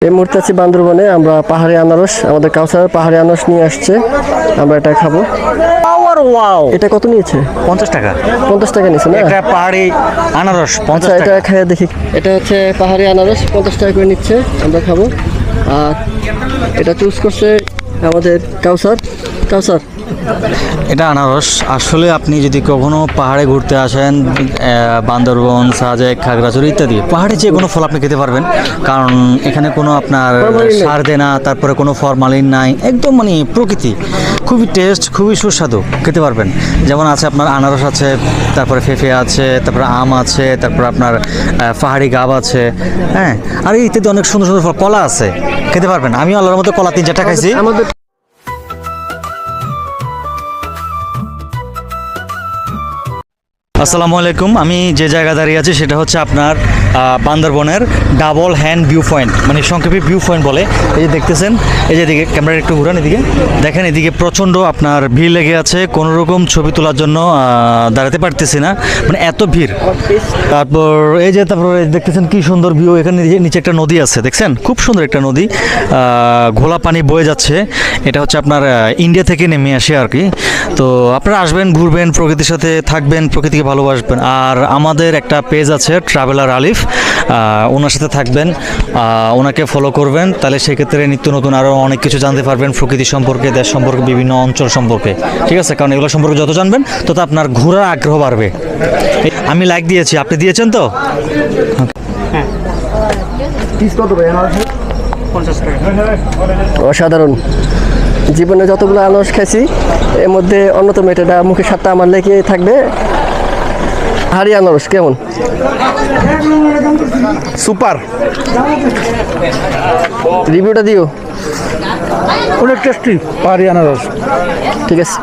এই মুহূর্তে আছি বান্দরবনে। আমরা পাহাড়ি আনারস, আমাদের কাউসার পাহাড়ি আনারস নিয়ে আসছে, আমরা এটা খাবো। ওয়াও, এটা কত নিয়েছে? 50 টাকা। 50 টাকা নিয়েছে না? এটা পাহাড়ি আনারস 50 এটা টাকা। খেয়ে দেখি। এটা হচ্ছে পাহাড়ি আনারস, 50 টাকা করে নিচ্ছে, আমরা খাবো। আর এটা চুজ করছে আমাদের কাউসার। কাউসার, এটা আনারস। আসলে আপনি যদি কখনো পাহাড়ে ঘুরতে আসেন, বান্দরবন, সাজেক, খাগড়াছড়ি ইত্যাদি পাহাড়ে যে কোনো ফল আপনি খেতে পারবেন, কারণ এখানে কোনো আপনার সার দেনা, তারপরে কোনো ফরমালিন নাই, একদম মানে প্রকৃতি, খুবই টেস্ট, খুবই সুস্বাদু, খেতে পারবেন। যেমন আছে আপনার আনারস আছে, তারপরে ফেফে আছে, তারপরে আম আছে, তারপরে আপনার পাহাড়ি গাব আছে, হ্যাঁ, আর ইত্যাদি অনেক সুন্দর সুন্দর ফল, কলা আছে, খেতে পারবেন। আমি আল্লাহর মতো কলা 3-4টা খাইছি। আমাদের আসসালামু আলাইকুম। আমি যে জায়গা দাঁড়িয়ে আছি সেটা হচ্ছে আপনার বান্দরবনের ডাবল হ্যান্ড ভিউ পয়েন্ট, মানে সংক্ষেপে ভিউ পয়েন্ট বলে। এই যে দেখতেছেন, এই যে এদিকে ক্যামেরা একটু ঘুরান, এদিকে দেখেন, এদিকে প্রচণ্ড আপনার ভিড় লেগে আছে। কোনো রকম ছবি তোলার জন্য দাঁড়াতে পারতেছি না, মানে এত ভিড়। তারপর এই যে দেখতেছেন কি সুন্দর ভিউ। এখানে নিচে একটা নদী আছে, দেখছেন, খুব সুন্দর একটা নদী, ঘোলা পানি বয়ে যাচ্ছে। এটা হচ্ছে আপনার ইন্ডিয়া থেকে নেমে আসে আর কি। তো আপনারা আসবেন, ঘুরবেন, প্রকৃতির সাথে থাকবেন, প্রকৃতিকে ভালোবাসবেন। আর আমাদের একটা পেজ আছে ট্রাভেলার আলিফ, ওনার সাথে থাকবেন, ওনাকে ফলো করবেন, তাহলে সেক্ষেত্রে নিত্য নতুন আরও অনেক কিছু জানতে পারবেন, প্রকৃতি সম্পর্কে, দেশ সম্পর্কে, বিভিন্ন অঞ্চল সম্পর্কে, ঠিক আছে? কারণ এগুলো সম্পর্কে যত জানবেন তত আপনার ঘোরার আগ্রহ বাড়বে। আমি লাইক দিয়েছি, আপনি দিয়েছেন তো? অসাধারণ। জীবনে যতগুলো আনারস খাইছি এর মধ্যে অন্যতম এটা, মুখে স্বাদটা আমার লেগে থাকবে। পাহাড়ি আনারস কেমন? সুপার, রিভিউটা দিও। অনেক টেস্টি পাহাড়ি আনারস। ঠিক আছে।